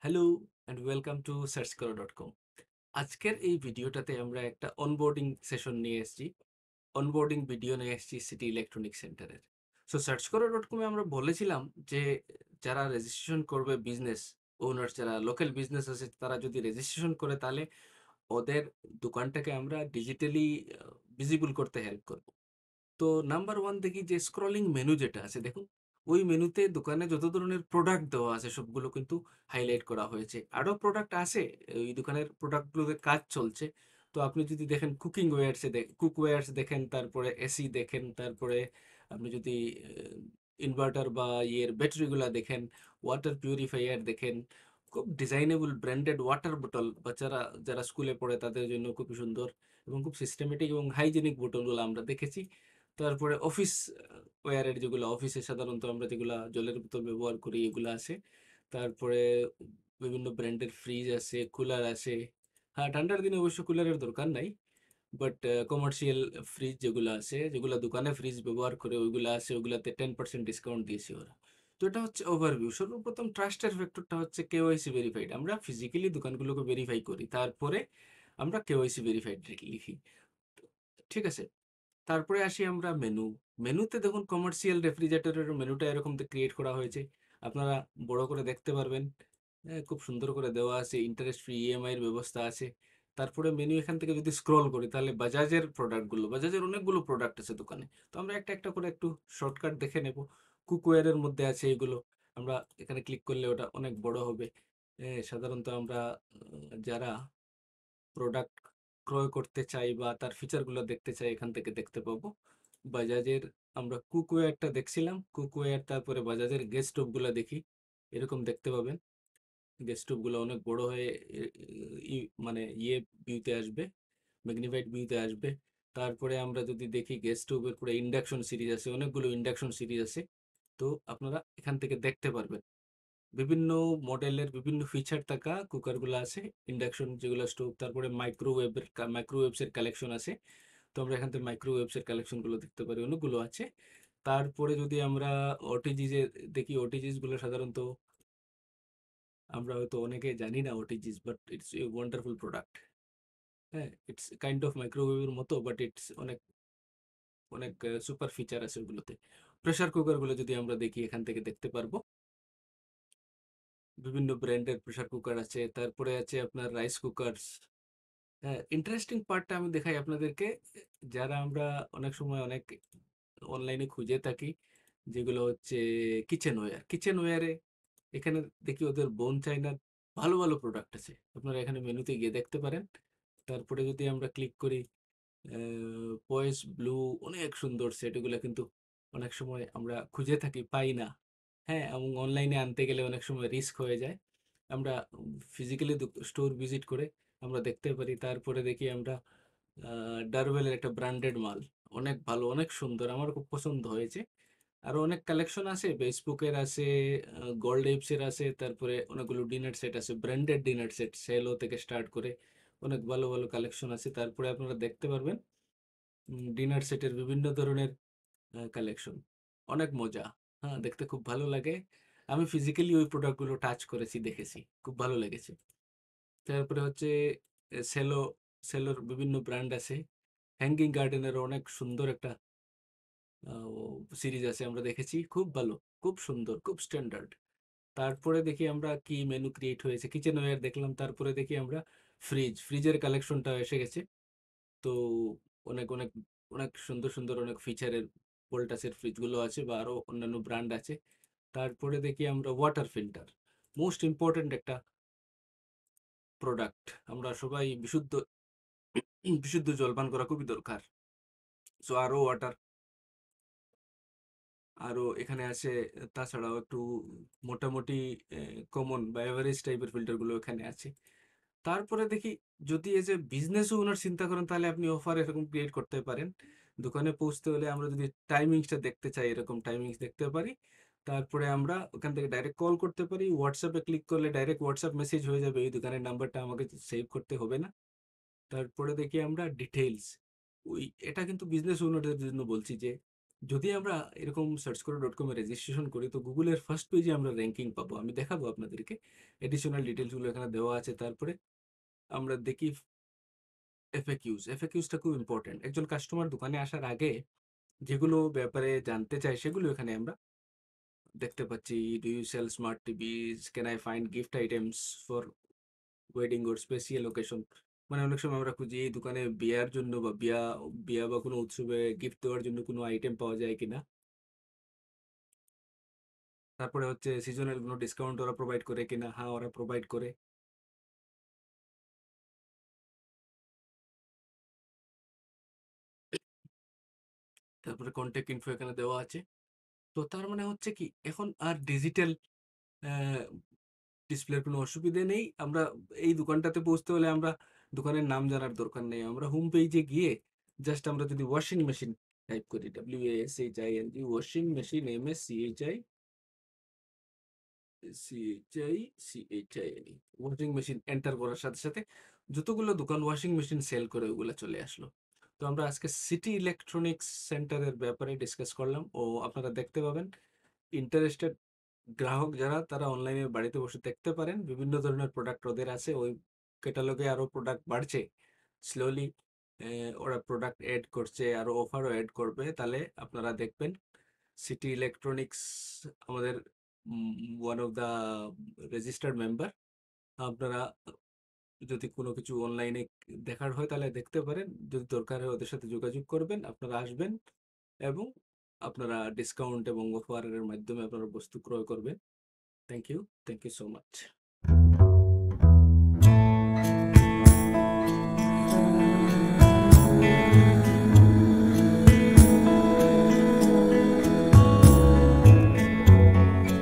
Hello and welcome to সার্চকরো.com। আজকের এই ভিডিওটাতে আমরা একটা অনবোর্ডিং সেশন নিয়ে এসেছি। অনবোর্ডিং ভিডিও নিয়ে এসেছি সিটি ইলেকট্রনিক সেন্টারের। সো সার্চকরো.com এ আমরা বলেছিলাম যে যারা রেজিস্ট্রেশন করবে বিজনেস ওনার্স, যারা লোকাল বিজনেস আছে তারা যদি রেজিস্ট্রেশন করে তাহলে ওদের দোকানটাকে আমরা ডিজিটালি ভিজিবল করতে হেল্প করব। তো নাম্বার 1 দেখি যে স্ক্রলিং মেনু যেটা আছে দেখুন, ওই মেনুতে দোকানে যত ধরনের প্রোডাক্ট দেওয়া আছে সবগুলো কিন্তু হাইলাইট করা হয়েছে। আরো প্রোডাক্ট আছে, ওই দোকানের প্রোডাক্টগুলোতে কাজ চলছে। তো আপনি যদি দেখেন কুকওয়্যারস দেখেন, তারপরে এসি দেখেন, তারপরে আপনি যদি ইনভার্টার বা ব্যাটারিগুলা দেখেন, ওয়াটার পিউরিফায়ার দেখেন, খুব ডিজাইনেবল ব্র্যান্ডেড ওয়াটার বোতল বাচ্চারা যারা স্কুলে পড়ে তাদের জন্য খুবই সুন্দর এবং খুব সিস্টেমেটিক এবং হাইজেনিক বোতলগুলো আমরা দেখেছি। তারপরে অফিস ওয়্যারের যেগুলো অফিসে সাধারণত আমরা যেগুলা জলের বোতল ব্যবহার করি এগুলো আছে। তারপরে বিভিন্ন ব্র্যান্ডের ফ্রিজ আছে, কুলার আছে। হ্যাঁ, ঠান্ডার দিনে অবশ্য কুলারের দরকার নাই। বাট কমার্শিয়াল ফ্রিজ যেগুলো আছে, যেগুলা দোকানে ফ্রিজ ব্যবহার করে ওইগুলা আছে, ওগুলাতে 10% ডিসকাউন্ট দিয়েছে ওরা। তো এটা হচ্ছে ওভারভিউ। সর্বপ্রথম ট্রাস্টের ফ্যাক্টরটা হচ্ছে কেওয়াইসি ভেরিফাইড। আমরা ফিজিক্যালি দোকানগুলোকে ভেরিফাই করি। তারপরে আমরা কেওয়াইসি ভেরিফাইড লিখি। ঠিক আছে? তারপরে আসি আমরা মেনু। মেনুতে দেখুন কমার্শিয়াল রেফ্রিজারেটরের মেনুটা এরকম ক্রিয়েট করা হয়েছে। আপনারা বড় করে দেখতে পারবেন। খুব সুন্দর করে দেওয়া আছে। ইন্টারেস্ট ফ্রি ইএমআই এর ব্যবস্থা আছে। তারপরে মেনু এখান থেকে যদি স্ক্রল করি তাহলে বাজাজের প্রোডাক্টগুলো, বাজাজের অনেকগুলো প্রোডাক্ট আছে দোকানে। তো আমরা একটা, একটা করে একটু শর্টকাট দেখে নেব। কুকওয়্যার এর মধ্যে আছে এগুলো। আমরা এখানে ক্লিক করলে ওটা অনেক বড় হবে। সাধারণত আমরা যারা প্রোডাক্ট ক্রয় করতে চাই বা তার ফিচারগুলো দেখতে চাই এখান থেকে দেখতে পাবো। বাজাজের আমরা কুকওয়্যারটা দেখছিলাম। কুকওয়্যার তারপরে বাজাজের গ্যাস স্টোভগুলা দেখি। এরকম দেখতে পাবেন। গ্যাস স্টোভগুলো অনেক বড় হয়ে এ ই মানে ভিউতে আসবে, ম্যাগনিফাইড ভিউতে আসবে। তারপরে আমরা যদি দেখি গ্যাস স্টোভের পরে ইন্ডাকশন সিরিজ আছে, অনেকগুলো ইন্ডাকশন সিরিজ আছে। তো আপনারা এখান থেকে দেখতে পারবেন। বিভিন্ন মডেলের বিভিন্ন ফিচার থাকা কুকারগুলো আছে, ইন্ডাকশন যেগুলো স্টোভ, তারপরে মাইক্রোওয়েভস এর কালেকশন আছে। তো আমরা এখান থেকে মাইক্রোওয়েভস এর কালেকশন গুলো দেখতে পারি, অনেকগুলো আছে। তারপরে যদি আমরা ওটিজিস এ দেখি, ওটিজিস গুলো সাধারণত আমরা হয়তো অনেকে জানি না OTGs, but it's a wonderful product. হ্যাঁ, ইটস কাইন্ড অফ মাইক্রোওয়েভের মতো, বাট ইটস অনেক অনেক সুপার ফিচার আছে ওগুলোতে। প্রেসার কুকার গুলো যদি আমরা দেখি এখান থেকে দেখতে পারবো, বিভিন্ন ব্র্যান্ডের প্রেসার কুকার আছে। তারপরে আছে আপনার রাইস কুকারস। হ্যাঁ, ইন্টারেস্টিং পার্টটা আমি দেখাই আপনাদেরকে। যারা আমরা অনেক সময় অনেক অনলাইনে খুঁজে থাকি, যেগুলো হচ্ছে কিচেনওয়্যার। কিচেনওয়্যারে এখানে দেখি ওদের বোন চাইনার ভালো, ভালো প্রোডাক্ট আছে। আপনারা এখানে মেনুতে গিয়ে দেখতে পারেন। তারপরে যদি আমরা ক্লিক করি পয়েস ব্লু, অনেক সুন্দর সেট। এগুলা কিন্তু অনেক সময় আমরা খুঁজে থাকি, পাই না। হ্যাঁ, এবং অনলাইনে আনতে গেলে অনেক সময় রিস্ক হয়ে যায়। আমরা ফিজিক্যালি স্টোর ভিজিট করে আমরা দেখতে পারি। তারপরে দেখি আমরা ডারওয়েলের একটা ব্র্যান্ডেড মাল। অনেক ভালো, অনেক সুন্দর। আমার খুব পছন্দ হয়েছে। আরো অনেক কালেকশন আছে। ফেসবুকের আছে, গোল্ড এর আছে, তারপরে অনেকগুলো ডিনার সেট আছে। ব্র্যান্ডেড ডিনার সেট সেলো থেকে স্টার্ট করে অনেক ভালো, ভালো কালেকশন আছে। তারপরে আপনারা দেখতে পারবেন ডিনার সেটের বিভিন্ন ধরনের কালেকশন। অনেক মজা। হ্যাঁ, দেখতে খুব ভালো লাগে। আমি ফিজিক্যালি ওই প্রোডাক্টগুলো টাচ করেছি, দেখেছি। খুব ভালো লেগেছে। তারপরে হচ্ছে সেলো, সেলোর বিভিন্ন ব্র্যান্ড আছে। হ্যাঙ্গিং গার্ডেনের অনেক সুন্দর একটা সিরিজ আছে, আমরা দেখেছি। খুব ভালো, খুব সুন্দর, খুব স্ট্যান্ডার্ড। তারপরে দেখি আমরা কি মেনু ক্রিয়েট হয়েছে। কিচেনওয়্যার দেখলাম। তারপরে দেখি আমরা ফ্রিজের কালেকশনটা এসে গেছে। তো অনেক, অনেক, অনেক সুন্দর, সুন্দর অনেক ফিচারের ভোল্টাসের ফ্রিজগুলো আছে বা আরো অন্যান্য ব্র্যান্ড আছে। তারপরে দেখি আমরা ওয়াটার ফিল্টার। মোস্ট ইম্পোর্টেন্ট একটা প্রোডাক্ট। আমরা সবাই বিশুদ্ধ জল পান করা খুবই দরকার। সো আরও ওয়াটার, আরো এখানে আছে। তাছাড়াও একটু মোটামুটি কমন বা এভারেজ টাইপের ফিল্টারগুলো এখানে আছে। তারপরে দেখি যদি এজ এ বিজনেস ওনার চিন্তা করেন তাহলে আপনি অফার এরকম ক্রিয়েট করতে পারেন। দোকানে পৌঁছতে হলে আমরা যদি টাইমিংসটা দেখতে চাই, এরকম টাইমিংস দেখতে পারি। তারপরে আমরা ওখান থেকে ডাইরেক্ট কল করতে পারি। হোয়াটসঅ্যাপে ক্লিক করলে ডাইরেক্ট হোয়াটসঅ্যাপ মেসেজ হয়ে যাবে। এই দোকানের নাম্বারটা আমাকে সেভ করতে হবে না। তারপরে দেখি আমরা ডিটেইলস। ওই এটা কিন্তু বিজনেস ওনারদের জন্য বলছি যে যদি আমরা এরকম সার্চ করে ডট কমে রেজিস্ট্রেশন করি তো গুগলের ফার্স্ট পেজে আমরা র্যাঙ্কিং পাবো। আমি দেখাবো আপনাদেরকে, এডিশনাল ডিটেলসগুলো এখানে দেওয়া আছে। তারপরে আমরা দেখি এফএকিউজটা খুব ইম্পর্টেন্ট। একজন কাস্টমার দোকানে আসার আগে যেগুলো ব্যাপারে জানতে চাই সেগুলো এখানে আমরা দেখতে পাচ্ছি। Do you sell smart TVs, can I find gift items for wedding or special occasion. মানে অনেক সময় আমরা খুঁজি এই দোকানে বিয়ার জন্য বা বিয়া বিয়া বা কোনো উৎসবে গিফট দেওয়ার জন্য কোনো আইটেম পাওয়া যায় কিনা। তারপরে হচ্ছে সিজনাল কোনো ডিসকাউন্ট ওরা প্রোভাইড করে কিনা। হ্যাঁ, ওরা প্রোভাইড করে। তারপরে কন্ট্যাক্ট ইনফো এখানে দেওয়া আছে। তো তার মানে হচ্ছে কি এখন আর ডিজিটাল ডিসপ্লের কোনো অসুবিধে নেই। আমরা এই দোকানটাতে পৌঁছতে হলে আমরা দোকানের নাম জানার দরকার নেই। আমরা হোম পেজে গিয়ে জাস্ট আমরা যদি ওয়াশিং মেশিন টাইপ করি, WASHING, washing machine, MSCHI washing machine enter করার সাথে সাথে যতগুলো দোকান ওয়াশিং মেশিন সেল করে ওগুলো চলে আসলো। তো আমরা আজকে সিটি ইলেকট্রনিক্স সেন্টারের ব্যাপারে ডিসকাস করলাম। ও আপনারা দেখতে পাবেন, ইন্টারেস্টেড গ্রাহক যারা তারা অনলাইনে বাড়িতে বসে দেখতে পারেন। বিভিন্ন ধরনের প্রোডাক্ট ওদের আছে, ওই ক্যাটালগে আরো প্রোডাক্ট বাড়ছে স্লোলি। ওরা প্রোডাক্ট অ্যাড করছে, আরো অফারও অ্যাড করবে। তাহলে আপনারা দেখবেন সিটি ইলেকট্রনিক্স আমাদের one of the registered member. আপনারা যদি কোনো কিছু অনলাইনে দেখার হয় তাহলে দেখতে পারেন। যদি দরকার হয় ওদের সাথে যোগাযোগ করবেন, আপনারা আসবেন এবং আপনারা ডিসকাউন্ট এবং অফারের মাধ্যমে আপনারা বস্তু ক্রয় করবেন। Thank you so much.